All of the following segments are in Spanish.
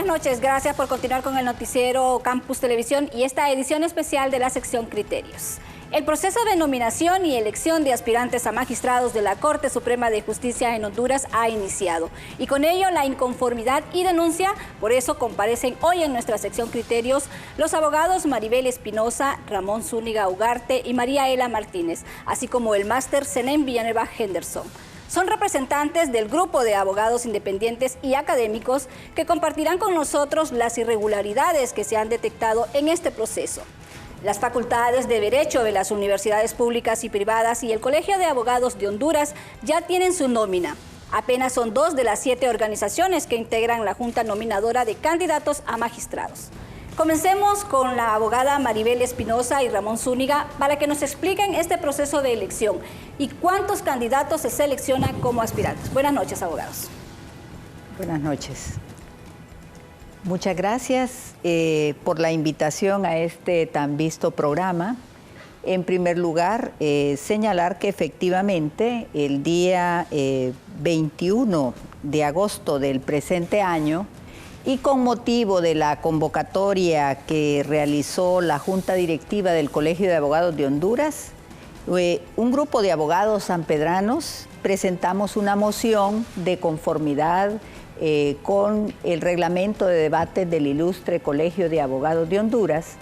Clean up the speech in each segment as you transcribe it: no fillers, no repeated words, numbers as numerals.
Buenas noches, gracias por continuar con el noticiero Campus Televisión y esta edición especial de la sección Criterios. El proceso de nominación y elección de aspirantes a magistrados de la Corte Suprema de Justicia en Honduras ha iniciado y con ello la inconformidad y denuncia. Por eso comparecen hoy en nuestra sección Criterios los abogados Maribel Espinosa, Ramón Zúñiga Ugarte y María Ela Martínez, así como el máster Zenén Villanueva Henderson. Son representantes del grupo de abogados independientes y académicos que compartirán con nosotros las irregularidades que se han detectado en este proceso. Las facultades de Derecho de las universidades públicas y privadas y el Colegio de Abogados de Honduras ya tienen su nómina. Apenas son 2 de las 7 organizaciones que integran la Junta Nominadora de Candidatos a Magistrados. Comencemos con la abogada Maribel Espinosa y Ramón Zúñiga para que nos expliquen este proceso de elección y cuántos candidatos se seleccionan como aspirantes. Buenas noches, abogados. Buenas noches. Muchas gracias por la invitación a este tan visto programa. En primer lugar, señalar que efectivamente el día 21 de agosto del presente año y con motivo de la convocatoria que realizó la Junta Directiva del Colegio de Abogados de Honduras, un grupo de abogados sanpedranos presentamos una moción de conformidad con el reglamento de debate del Ilustre Colegio de Abogados de Honduras,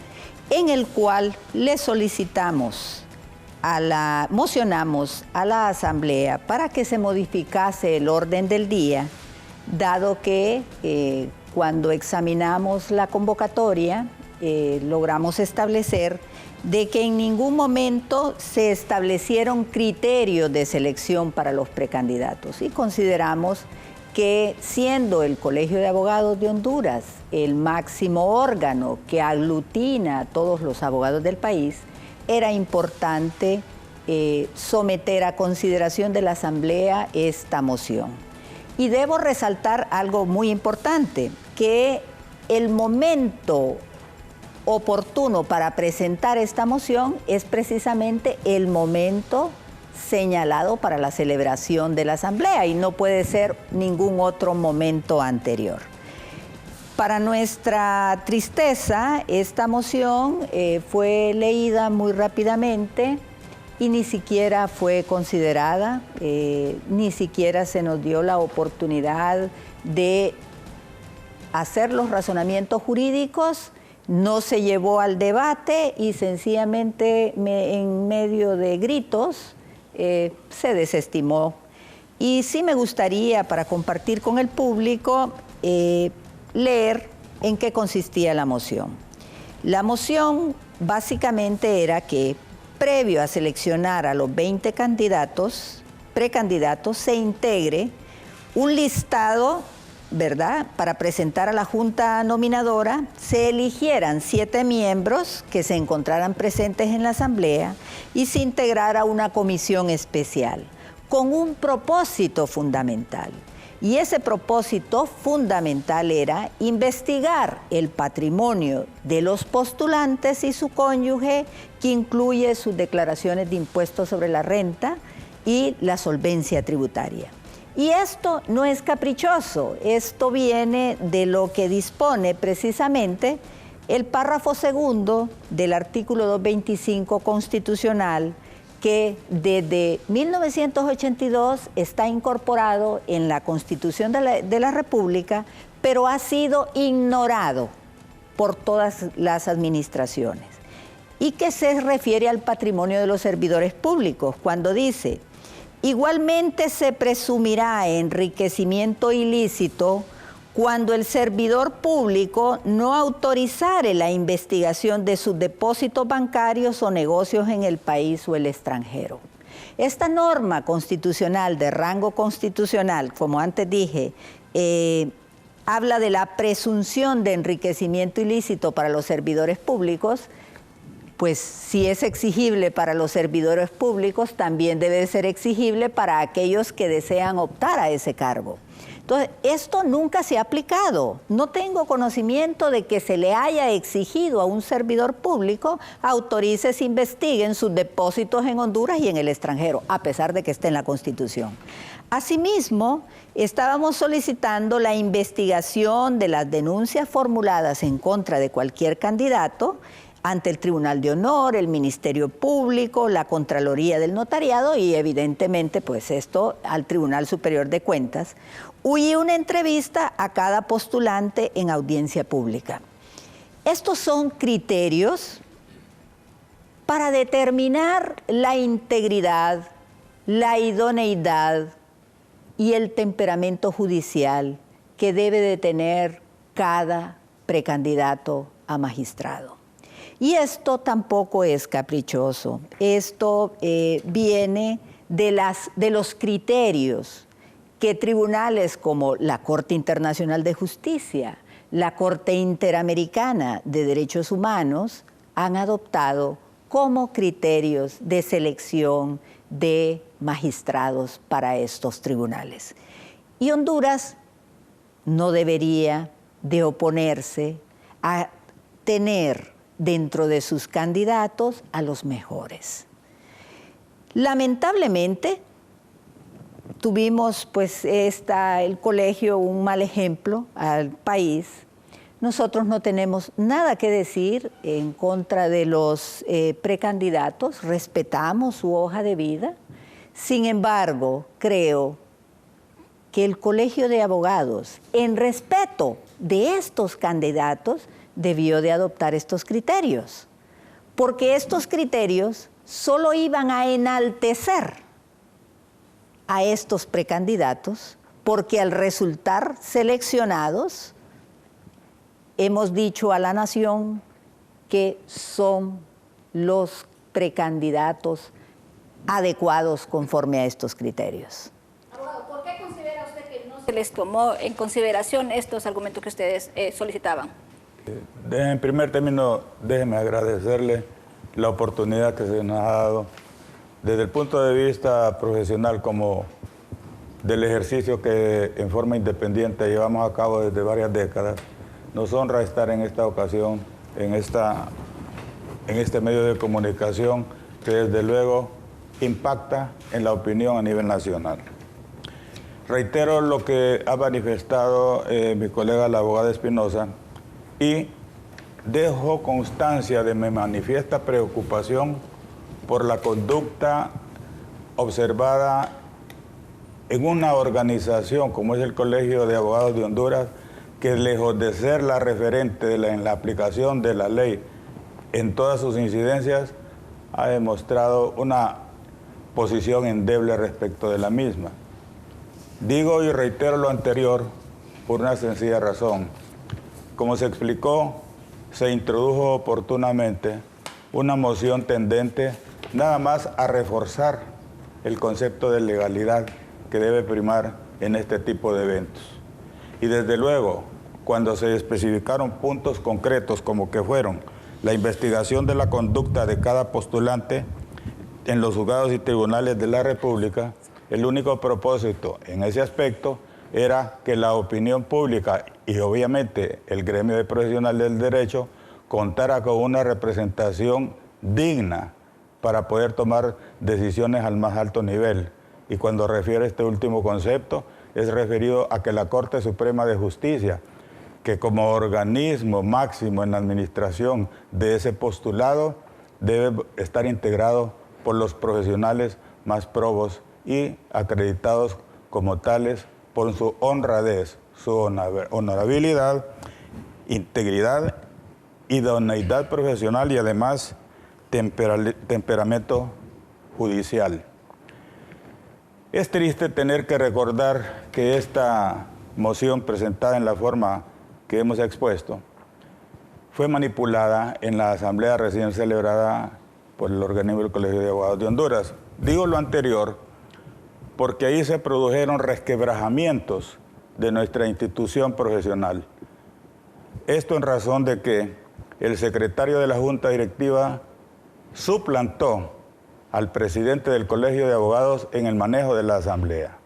en el cual le mocionamos a la Asamblea para que se modificase el orden del día, dado que cuando examinamos la convocatoria logramos establecer de que en ningún momento se establecieron criterios de selección para los precandidatos y consideramos que siendo el Colegio de Abogados de Honduras el máximo órgano que aglutina a todos los abogados del país, era importante someter a consideración de la Asamblea esta moción. Y debo resaltar algo muy importante, que el momento oportuno para presentar esta moción es precisamente el momento señalado para la celebración de la Asamblea y no puede ser ningún otro momento anterior. Para nuestra tristeza, esta moción fue leída muy rápidamente y ni siquiera fue considerada, ni siquiera se nos dio la oportunidad de hacer los razonamientos jurídicos, no se llevó al debate y sencillamente en medio de gritos se desestimó. Y sí me gustaría, para compartir con el público, leer en qué consistía la moción. La moción básicamente era que, previo a seleccionar a los 20 precandidatos, se integre un listado, ¿verdad?, para presentar a la Junta Nominadora, se eligieran 7 miembros que se encontraran presentes en la Asamblea y se integrara una comisión especial con un propósito fundamental. Y ese propósito fundamental era investigar el patrimonio de los postulantes y su cónyuge, que incluye sus declaraciones de impuestos sobre la renta y la solvencia tributaria. Y esto no es caprichoso, esto viene de lo que dispone precisamente el párrafo segundo del artículo 225 constitucional, que desde 1982 está incorporado en la Constitución de la República, pero ha sido ignorado por todas las administraciones, y que se refiere al patrimonio de los servidores públicos, cuando dice: igualmente se presumirá enriquecimiento ilícito cuando el servidor público no autorizare la investigación de sus depósitos bancarios o negocios en el país o el extranjero. Esta norma constitucional de rango constitucional, como antes dije, habla de la presunción de enriquecimiento ilícito para los servidores públicos, pues si es exigible para los servidores públicos, también debe ser exigible para aquellos que desean optar a ese cargo. Entonces, esto nunca se ha aplicado. No tengo conocimiento de que se le haya exigido a un servidor público autorice, se investiguen sus depósitos en Honduras y en el extranjero, a pesar de que esté en la Constitución. Asimismo, estábamos solicitando la investigación de las denuncias formuladas en contra de cualquier candidato ante el Tribunal de Honor, el Ministerio Público, la Contraloría del Notariado y evidentemente pues esto al Tribunal Superior de Cuentas, y una entrevista a cada postulante en audiencia pública. Estos son criterios para determinar la integridad, la idoneidad y el temperamento judicial que debe de tener cada precandidato a magistrado. Y esto tampoco es caprichoso, esto viene de los criterios que tribunales como la Corte Internacional de Justicia, la Corte Interamericana de Derechos Humanos han adoptado como criterios de selección de magistrados para estos tribunales. Y Honduras no debería de oponerse a tener dentro de sus candidatos a los mejores. Lamentablemente, tuvimos pues el colegio un mal ejemplo al país. Nosotros no tenemos nada que decir en contra de los precandidatos, respetamos su hoja de vida. Sin embargo, creo que el Colegio de Abogados, en respeto de estos candidatos, debió de adoptar estos criterios, porque estos criterios solo iban a enaltecer a estos precandidatos, porque al resultar seleccionados, hemos dicho a la nación que son los precandidatos adecuados conforme a estos criterios. Abogado, ¿por qué considera usted que no se les tomó en consideración estos argumentos que ustedes solicitaban? En primer término, déjeme agradecerle la oportunidad que se nos ha dado desde el punto de vista profesional como del ejercicio que en forma independiente llevamos a cabo desde varias décadas. Nos honra estar en esta ocasión, en este medio de comunicación que desde luego impacta en la opinión a nivel nacional. Reitero lo que ha manifestado mi colega la abogada Espinosa y dejo constancia de mi manifiesta preocupación por la conducta observada en una organización como es el Colegio de Abogados de Honduras, que lejos de ser la referente en la aplicación de la ley en todas sus incidencias, ha demostrado una posición endeble respecto de la misma. Digo y reitero lo anterior por una sencilla razón. Como se explicó, se introdujo oportunamente una moción tendente nada más a reforzar el concepto de legalidad que debe primar en este tipo de eventos. Y desde luego, cuando se especificaron puntos concretos como que fueron la investigación de la conducta de cada postulante en los juzgados y tribunales de la República, el único propósito en ese aspecto era que la opinión pública y obviamente el gremio de profesionales del derecho contara con una representación digna para poder tomar decisiones al más alto nivel. Y cuando refiere a este último concepto, es referido a que la Corte Suprema de Justicia, que como organismo máximo en la administración de ese postulado, debe estar integrado por los profesionales más probos y acreditados como tales por su honradez, su honorabilidad, integridad, idoneidad profesional y además temperamento judicial. Es triste tener que recordar que esta moción presentada en la forma que hemos expuesto fue manipulada en la asamblea recién celebrada por el organismo del Colegio de Abogados de Honduras. Digo lo anterior porque ahí se produjeron resquebrajamientos de nuestra institución profesional. Esto en razón de que el secretario de la Junta Directiva suplantó al presidente del Colegio de Abogados en el manejo de la Asamblea.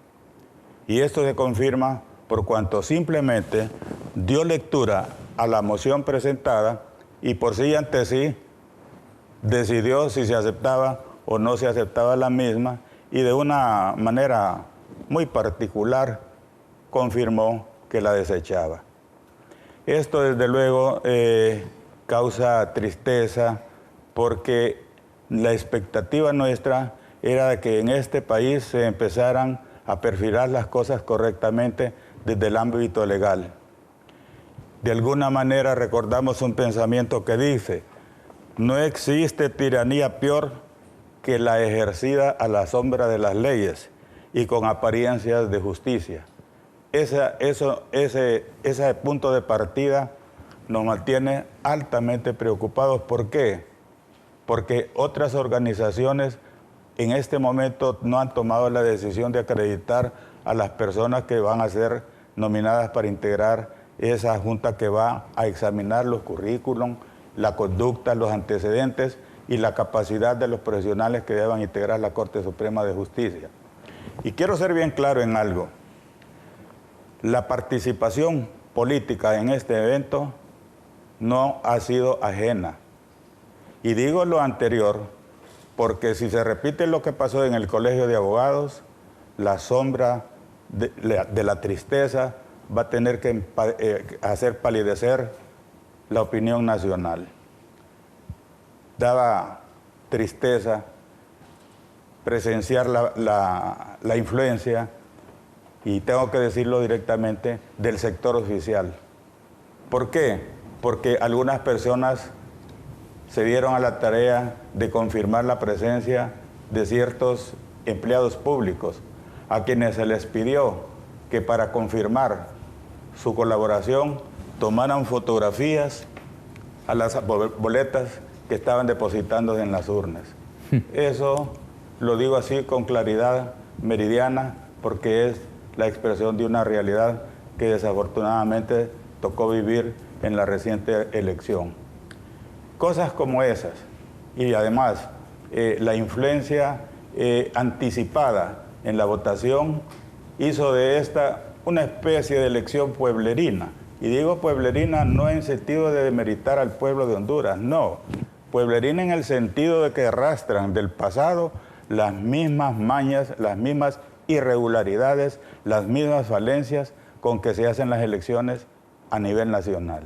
Y esto se confirma por cuanto simplemente dio lectura a la moción presentada y por sí y ante sí decidió si se aceptaba o no se aceptaba la misma, y de una manera muy particular confirmó que la desechaba. Esto desde luego causa tristeza, porque la expectativa nuestra era de que en este país se empezaran a perfilar las cosas correctamente desde el ámbito legal. De alguna manera recordamos un pensamiento que dice: no existe tiranía peor que la ejercida a la sombra de las leyes y con apariencias de justicia. Ese punto de partida nos mantiene altamente preocupados. ¿Por qué? Porque otras organizaciones en este momento no han tomado la decisión de acreditar a las personas que van a ser nominadas para integrar esa junta que va a examinar los currículum, la conducta, los antecedentes y la capacidad de los profesionales que deban integrar la Corte Suprema de Justicia. Y quiero ser bien claro en algo: la participación política en este evento no ha sido ajena. Y digo lo anterior porque si se repite lo que pasó en el Colegio de Abogados, la sombra de la tristeza va a tener que hacer palidecer la opinión nacional. Daba tristeza presenciar la influencia, y tengo que decirlo directamente, del sector oficial. ¿Por qué? Porque algunas personas se dieron a la tarea de confirmar la presencia de ciertos empleados públicos, a quienes se les pidió que para confirmar su colaboración tomaran fotografías a las boletas que estaban depositando en las urnas. Eso lo digo así con claridad meridiana, porque es la expresión de una realidad que desafortunadamente tocó vivir en la reciente elección. Cosas como esas, y además la influencia anticipada en la votación, hizo de esta una especie de elección pueblerina. Y digo pueblerina no en sentido de demeritar al pueblo de Honduras, no. Pueblerina en el sentido de que arrastran del pasado las mismas mañas, las mismas irregularidades, las mismas falencias con que se hacen las elecciones a nivel nacional.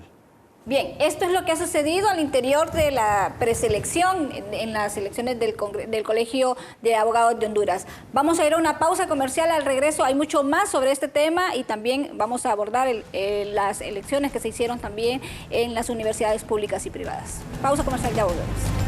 Bien, esto es lo que ha sucedido al interior de la preselección en las elecciones del Colegio de Abogados de Honduras. Vamos a ir a una pausa comercial. Al regreso hay mucho más sobre este tema y también vamos a abordar las elecciones que se hicieron también en las universidades públicas y privadas. Pausa comercial, ya volvemos.